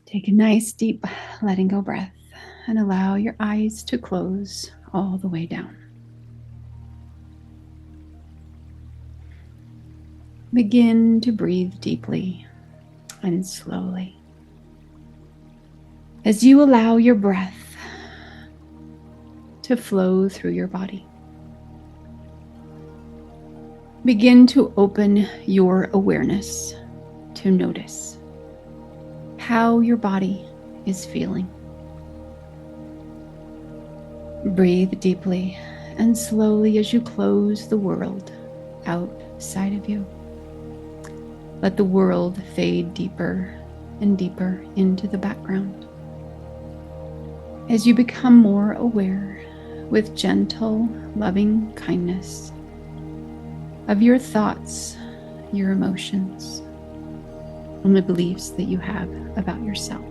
Take a nice deep letting go breath and allow your eyes to close all the way down. Begin to breathe deeply and slowly. As you allow your breath to flow through your body, begin to open your awareness to notice how your body is feeling. Breathe deeply and slowly as you close the world outside of you. Let the world fade deeper and deeper into the background. As you become more aware with gentle, loving kindness of your thoughts, your emotions, and the beliefs that you have about yourself.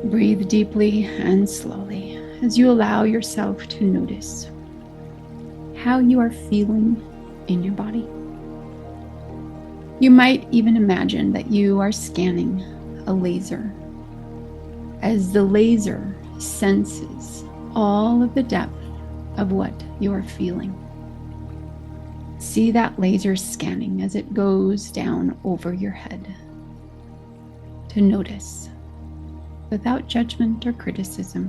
Breathe deeply and slowly as you allow yourself to notice how you are feeling in your body. You might even imagine that you are scanning a laser, as the laser senses all of the depth of what you are feeling. See that laser scanning as it goes down over your head to notice, without judgment or criticism,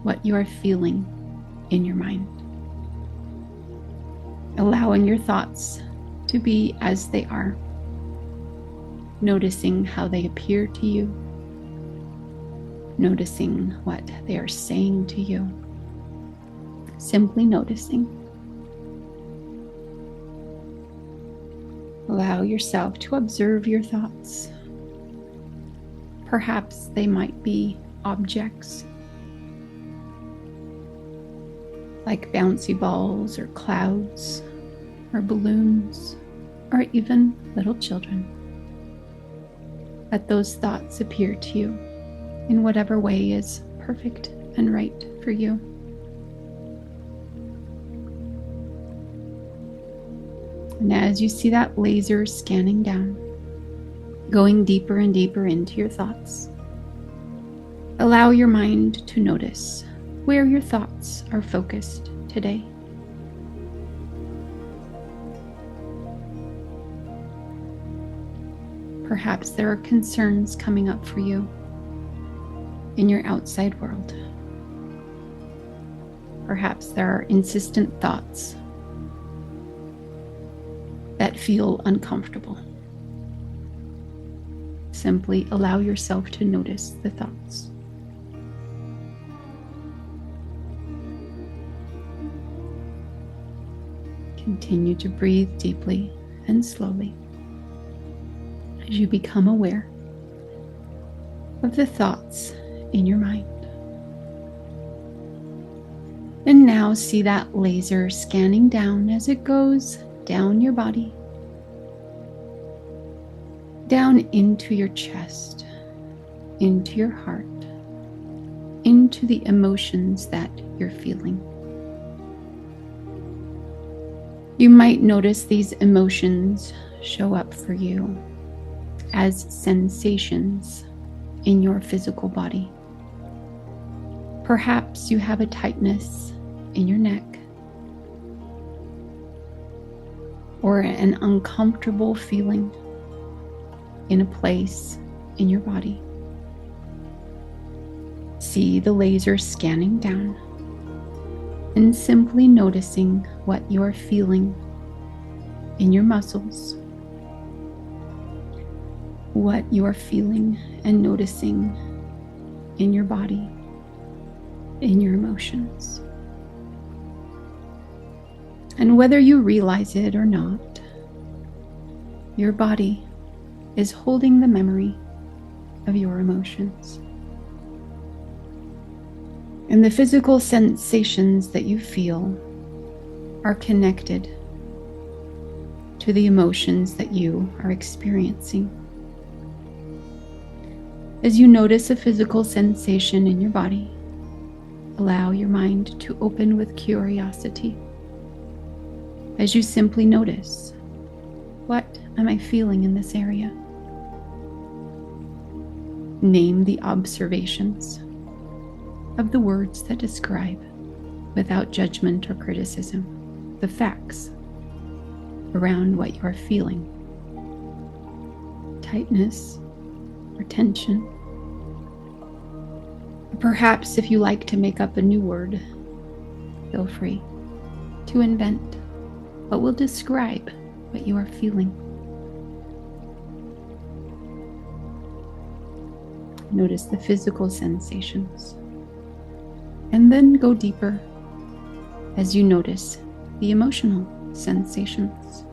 what you are feeling in your mind. Allowing your thoughts to be as they are, noticing how they appear to you, noticing what they are saying to you, simply noticing. Allow yourself to observe your thoughts. Perhaps they might be objects, like bouncy balls or clouds or balloons, or even little children. Let those thoughts appear to you in whatever way is perfect and right for you. And as you see that laser scanning down, going deeper and deeper into your thoughts, allow your mind to notice where your thoughts are focused today. Perhaps there are concerns coming up for you in your outside world. Perhaps there are insistent thoughts that feel uncomfortable. Simply allow yourself to notice the thoughts. Continue to breathe deeply and slowly as you become aware of the thoughts in your mind. And now see that laser scanning down as it goes down your body, down into your chest, into your heart, into the emotions that you're feeling. You might notice these emotions show up for you as sensations in your physical body. Perhaps you have a tightness in your neck, or an uncomfortable feeling in a place in your body. See the laser scanning down and simply noticing what you are feeling in your muscles, what you are feeling and noticing in your body, in your emotions. And whether you realize it or not, your body is holding the memory of your emotions. And the physical sensations that you feel are connected to the emotions that you are experiencing. As you notice a physical sensation in your body, allow your mind to open with curiosity. As you simply notice, what am I feeling in this area? Name the observations of the words that describe, without judgment or criticism, the facts around what you are feeling. Tightness or tension. Perhaps if you like to make up a new word, feel free to invent what will describe what you are feeling. Notice the physical sensations, and then go deeper as you notice the emotional sensations.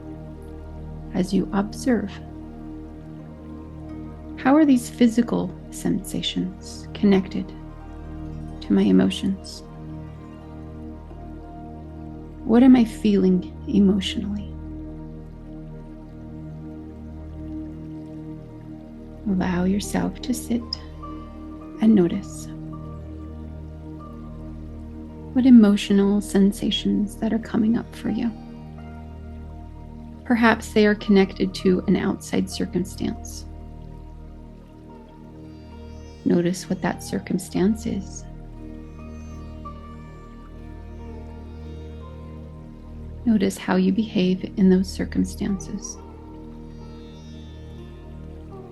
As you observe, how are these physical sensations connected to my emotions? What am I feeling emotionally? Allow yourself to sit and notice what emotional sensations that are coming up for you. Perhaps they are connected to an outside circumstance. Notice what that circumstance is. Notice how you behave in those circumstances.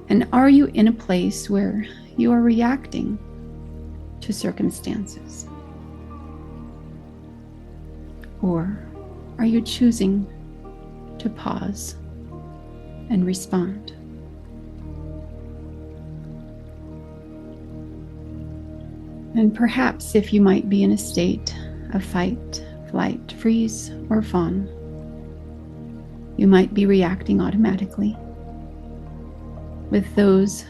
And are you in a place where you are reacting to circumstances? Or are you choosing to pause and respond? And perhaps if you might be in a state of fight, flight, freeze, or fawn, you might be reacting automatically with those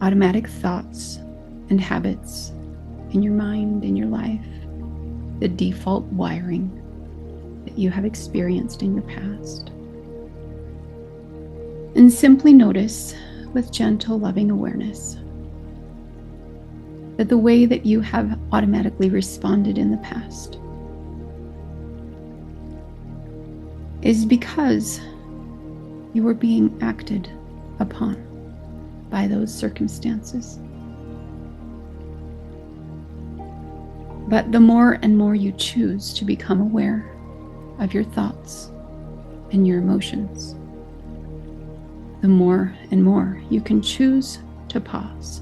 automatic thoughts and habits in your mind, in your life, the default wiring that you have experienced in your past. And simply notice with gentle, loving awareness that the way that you have automatically responded in the past is because you were being acted upon by those circumstances. But the more and more you choose to become aware of your thoughts and your emotions, the more and more you can choose to pause,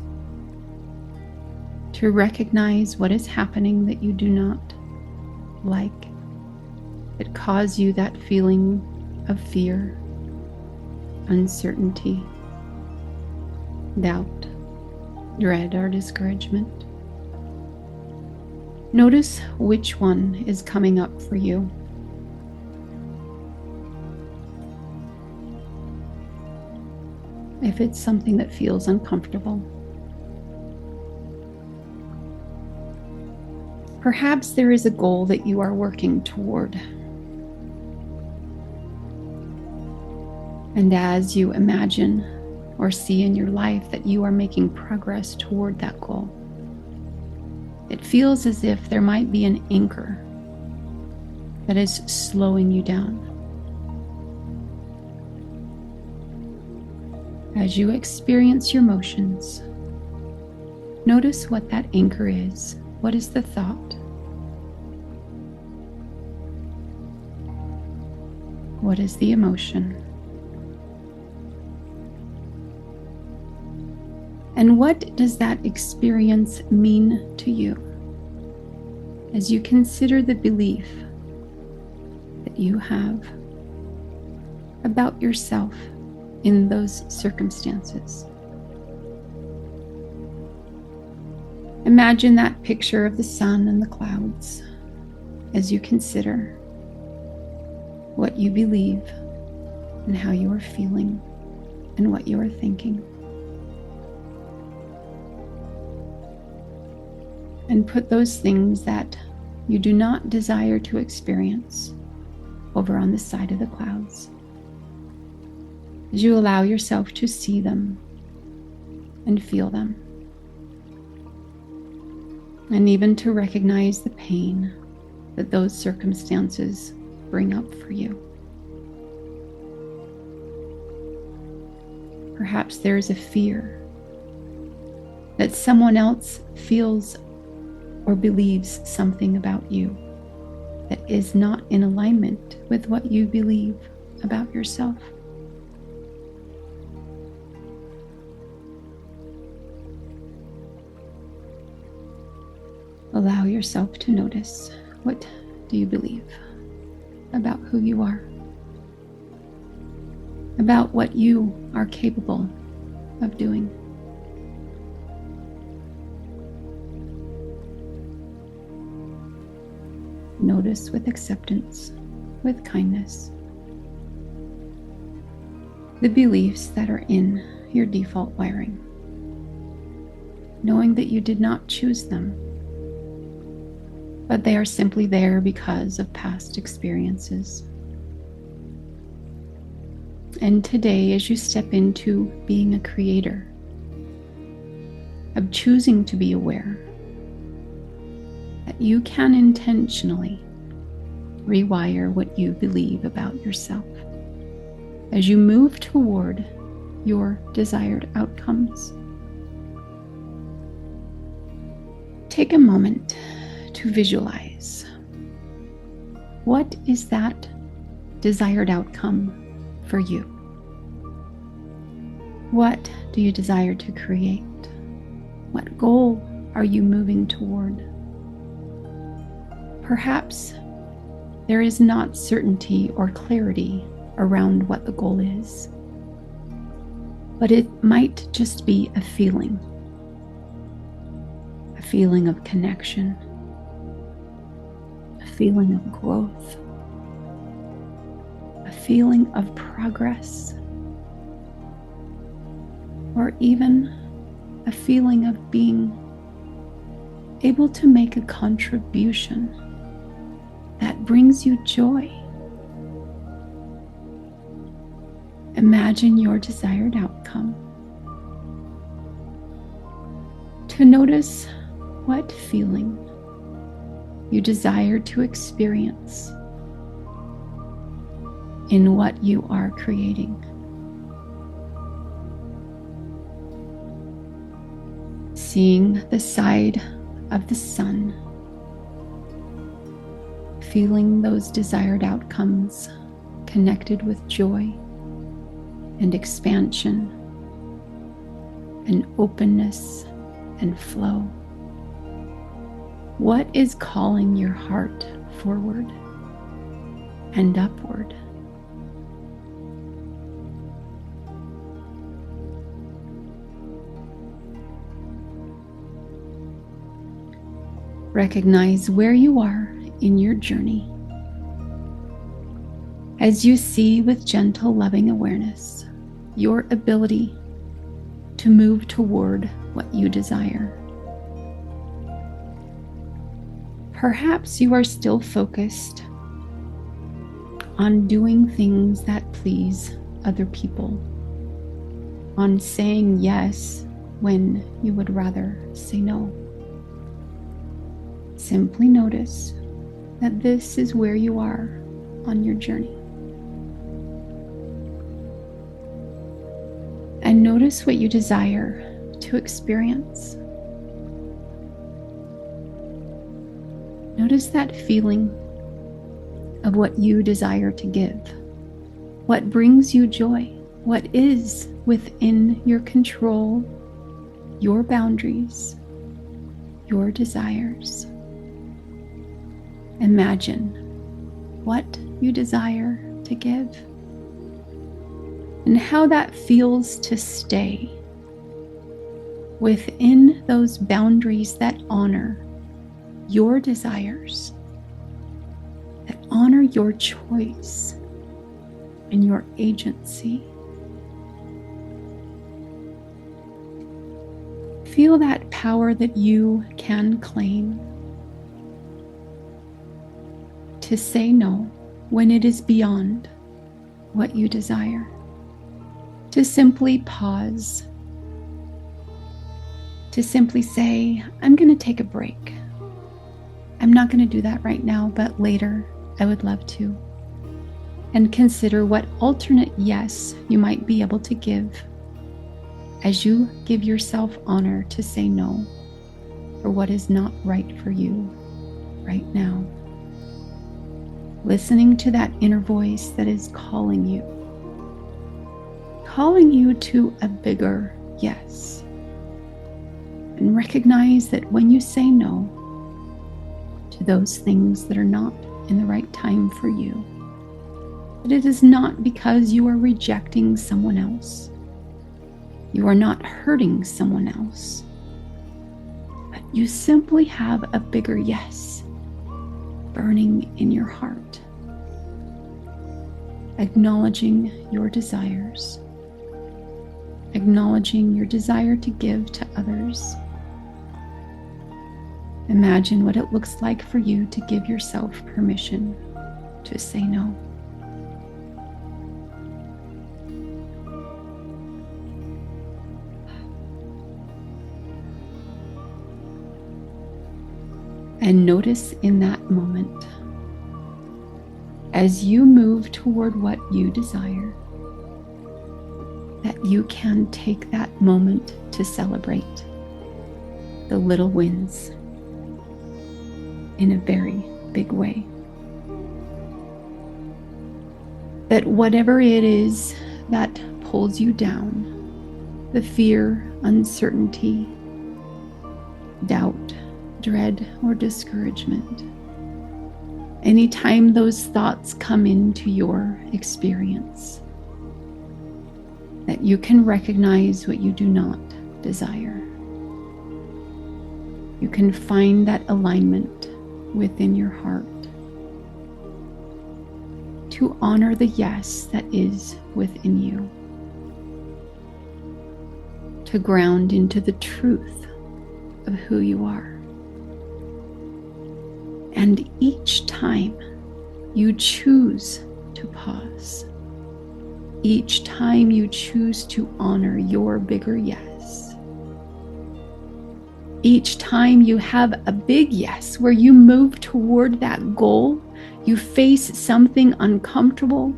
to recognize what is happening that you do not like, that cause you that feeling of fear, uncertainty, doubt, dread, or discouragement. Notice which one is coming up for you. If it's something that feels uncomfortable, perhaps there is a goal that you are working toward. And as you imagine or see in your life that you are making progress toward that goal, it feels as if there might be an anchor that is slowing you down. As you experience your emotions, notice what that anchor is. What is the thought? What is the emotion? And what does that experience mean to you as you consider the belief that you have about yourself in those circumstances? Imagine that picture of the sun and the clouds as you consider what you believe and how you are feeling and what you are thinking. And put those things that you do not desire to experience over on the side of the clouds, as you allow yourself to see them and feel them, and even to recognize the pain that those circumstances bring up for you. Perhaps there is a fear that someone else feels or believes something about you that is not in alignment with what you believe about yourself. Allow yourself to notice, what do you believe about who you are, about what you are capable of doing. Notice with acceptance, with kindness, the beliefs that are in your default wiring, knowing that you did not choose them, but they are simply there because of past experiences. And today, as you step into being a creator, of choosing to be aware, that you can intentionally rewire what you believe about yourself as you move toward your desired outcomes. Take a moment to visualize. What is that desired outcome for you? What do you desire to create? What goal are you moving toward? Perhaps there is not certainty or clarity around what the goal is, but it might just be a feeling of connection, a feeling of growth, a feeling of progress, or even a feeling of being able to make a contribution that brings you joy. Imagine your desired outcome. To notice what feeling you desire to experience in what you are creating. Seeing the side of the sun, feeling those desired outcomes connected with joy and expansion and openness and flow. What is calling your heart forward and upward? Recognize where you are in your journey as you see with gentle, loving awareness your ability to move toward what you desire. Perhaps you are still focused on doing things that please other people, on saying yes when you would rather say no. Simply notice that this is where you are on your journey. And notice what you desire to experience. Notice that feeling of what you desire to give, what brings you joy, what is within your control, your boundaries, your desires. Imagine what you desire to give and how that feels to stay within those boundaries that honor your desires, that honor your choice and your agency. Feel that power that you can claim to say no when it is beyond what you desire. To simply pause, to simply say, I'm going to take a break. I'm not going to do that right now, but later I would love to. And consider what alternate yes you might be able to give as you give yourself honor to say no for what is not right for you right now. Listening to that inner voice that is calling you to a bigger yes. And recognize that when you say no to those things that are not in the right time for you, that it is not because you are rejecting someone else. You are not hurting someone else. But you simply have a bigger yes burning in your heart. Acknowledging your desires. Acknowledging your desire to give to others. Imagine what it looks like for you to give yourself permission to say no. And notice in that moment, as you move toward what you desire, that you can take that moment to celebrate the little wins in a very big way. That whatever it is that pulls you down, the fear, uncertainty, doubt, dread, or discouragement, anytime those thoughts come into your experience, that you can recognize what you do not desire. You can find that alignment within your heart to honor the yes that is within you, to ground into the truth of who you are. And each time you choose to pause, each time you choose to honor your bigger yes, each time you have a big yes where you move toward that goal, you face something uncomfortable,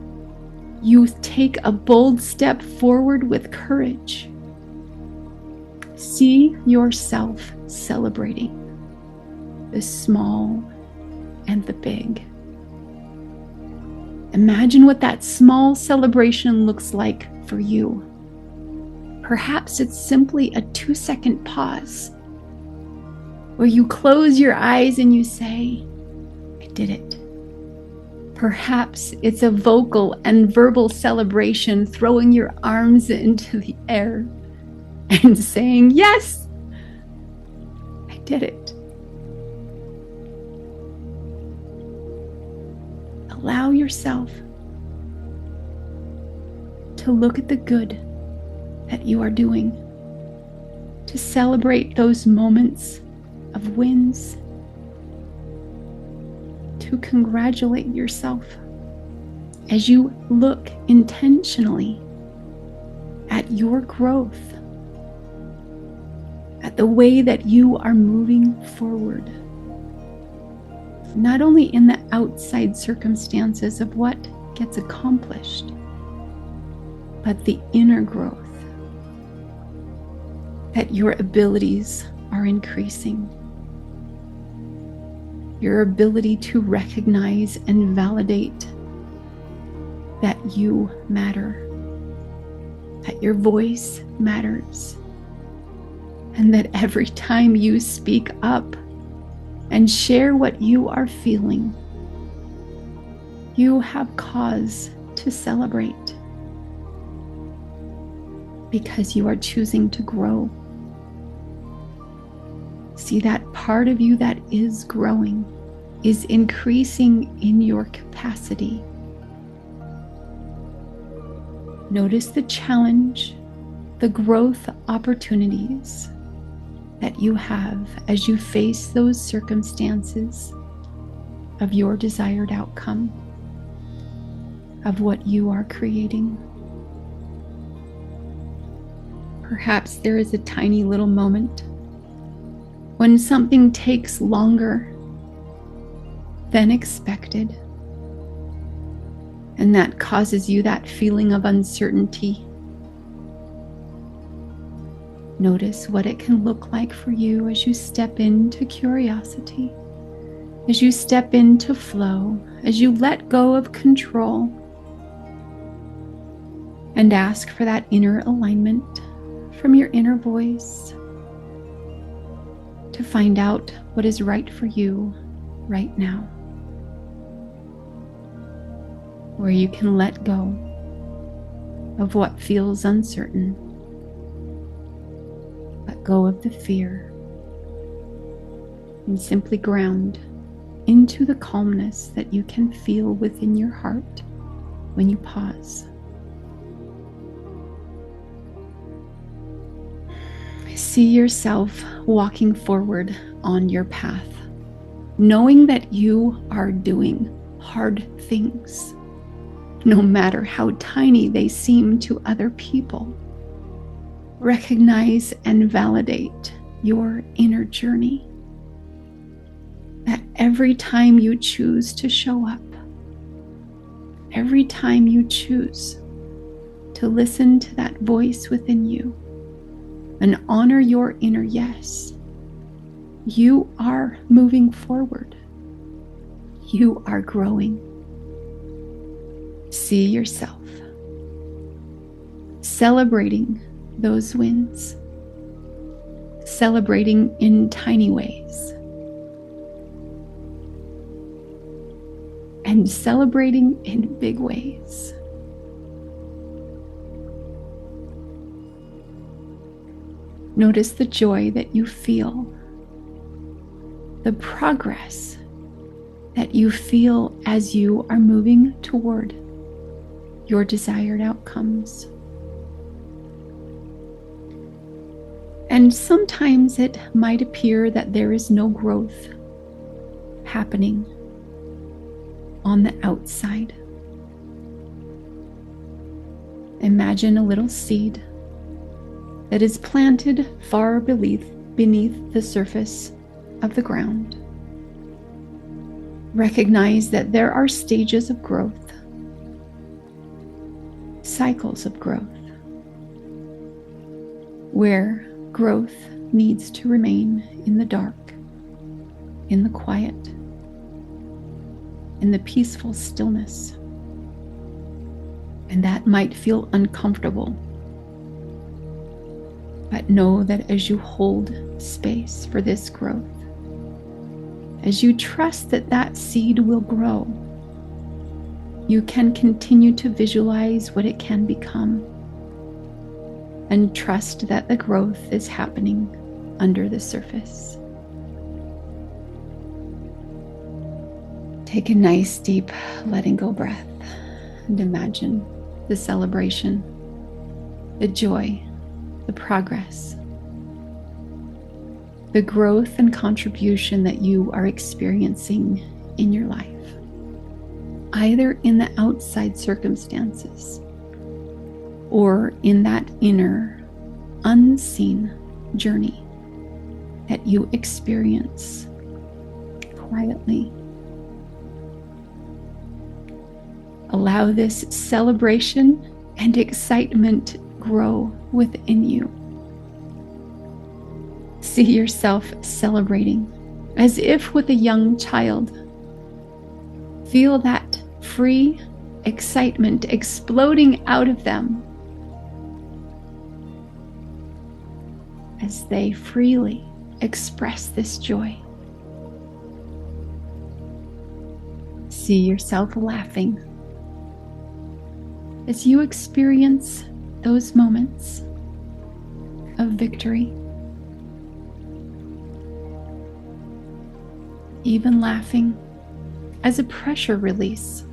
you take a bold step forward with courage. See yourself celebrating the small and the big. Imagine what that small celebration looks like for you. Perhaps it's simply a 2-second pause where you close your eyes and you say, I did it. Perhaps it's a vocal and verbal celebration, throwing your arms into the air and saying, yes, I did it. Allow yourself to look at the good that you are doing, to celebrate those moments of wins, to congratulate yourself as you look intentionally at your growth, at the way that you are moving forward. Not only in the outside circumstances of what gets accomplished, but the inner growth, that your abilities are increasing, your ability to recognize and validate that you matter, that your voice matters, and that every time you speak up and share what you are feeling, you have cause to celebrate because you are choosing to grow. See, that part of you that is growing is increasing in your capacity. Notice the challenge, the growth opportunities that you have as you face those circumstances of your desired outcome, of what you are creating. Perhaps there is a tiny little moment when something takes longer than expected, and that causes you that feeling of uncertainty. Notice what it can look like for you as you step into curiosity, as you step into flow, as you let go of control, and ask for that inner alignment from your inner voice to find out what is right for you right now, where you can let go of what feels uncertain. Let go of the fear and simply ground into the calmness that you can feel within your heart when you pause. See yourself walking forward on your path, knowing that you are doing hard things, no matter how tiny they seem to other people. Recognize and validate your inner journey. That every time you choose to show up, every time you choose to listen to that voice within you and honor your inner yes, you are moving forward. You are growing. See yourself celebrating those wins, celebrating in tiny ways, and celebrating in big ways. Notice the joy that you feel, the progress that you feel as you are moving toward your desired outcomes. And sometimes it might appear that there is no growth happening on the outside. Imagine a little seed that is planted far beneath the surface of the ground. Recognize that there are stages of growth, cycles of growth, where growth needs to remain in the dark, in the quiet, in the peaceful stillness. And that might feel uncomfortable. But know that as you hold space for this growth, as you trust that that seed will grow, you can continue to visualize what it can become and trust that the growth is happening under the surface. Take a nice deep letting go breath and imagine the celebration, the joy, the progress, the growth and contribution that you are experiencing in your life, either in the outside circumstances or in that inner, unseen journey that you experience quietly. Allow this celebration and excitement grow within you. See yourself celebrating as if with a young child. Feel that free excitement exploding out of them as they freely express this joy. See yourself laughing as you experience those moments of victory. Even laughing as a pressure release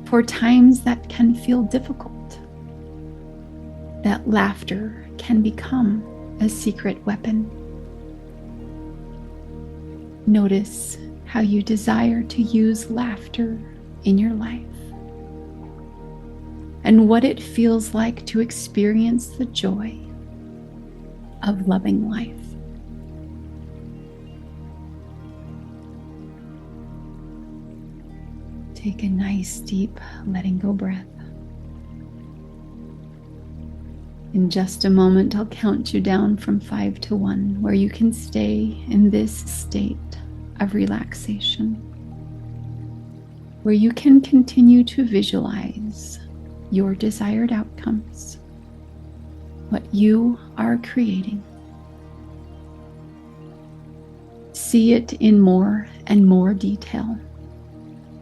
for times that can feel difficult. That laughter can become a secret weapon. Notice how you desire to use laughter in your life and what it feels like to experience the joy of loving life. Take a nice deep letting go breath. In just a moment, I'll count you down from 5 to 1, where you can stay in this state of relaxation, where you can continue to visualize your desired outcomes, what you are creating. See it in more and more detail.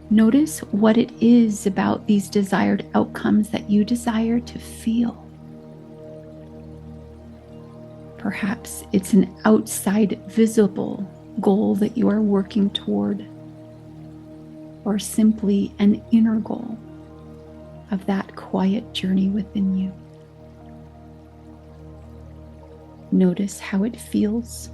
Notice what it is about these desired outcomes that you desire to feel. Perhaps it's an outside visible goal that you are working toward, or simply an inner goal of that quiet journey within you. Notice how it feels.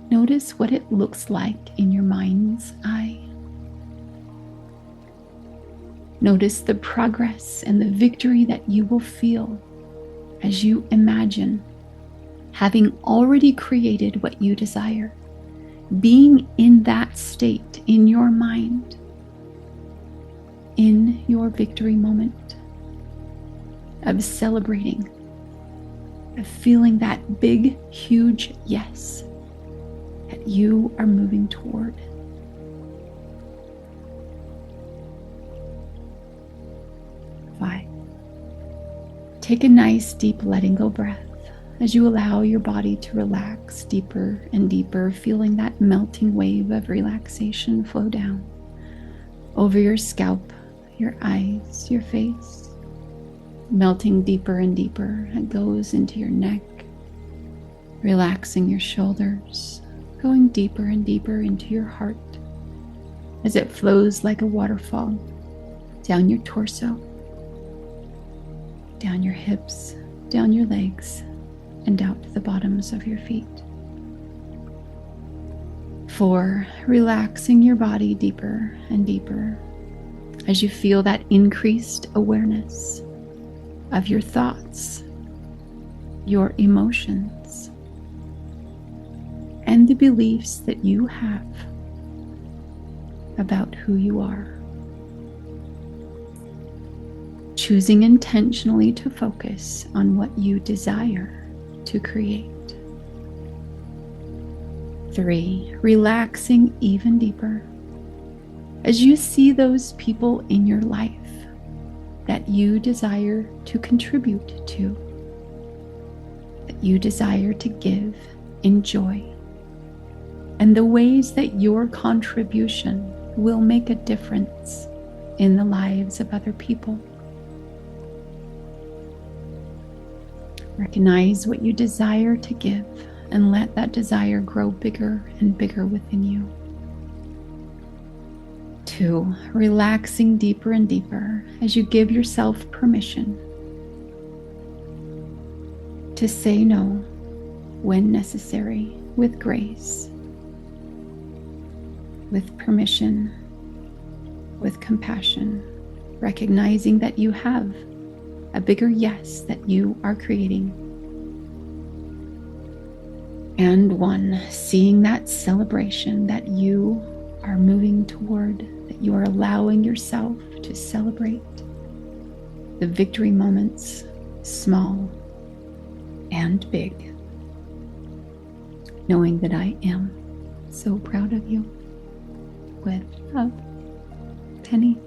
Notice what it looks like in your mind's eye. Notice the progress and the victory that you will feel as you imagine having already created what you desire, being in that state in your mind, in your victory moment of celebrating, of feeling that big, huge yes that you are moving toward. Take a nice deep letting go breath as you allow your body to relax deeper and deeper, feeling that melting wave of relaxation flow down over your scalp, your eyes, your face, melting deeper and deeper. It goes into your neck, relaxing your shoulders, going deeper and deeper into your heart as it flows like a waterfall down your torso, down your hips, down your legs, and out to the bottoms of your feet. 4, relaxing your body deeper and deeper as you feel that increased awareness of your thoughts, your emotions, and the beliefs that you have about who you are. Choosing intentionally to focus on what you desire to create. 3, relaxing even deeper as you see those people in your life that you desire to contribute to, that you desire to give, enjoy, and the ways that your contribution will make a difference in the lives of other people. Recognize what you desire to give and let that desire grow bigger and bigger within you. 2, relaxing deeper and deeper as you give yourself permission to say no when necessary, with grace, with permission, with compassion, recognizing that you have a bigger yes that you are creating. And 1, seeing that celebration that you are moving toward, that you are allowing yourself to celebrate the victory moments, small and big, knowing that I am so proud of you. With love, Penny.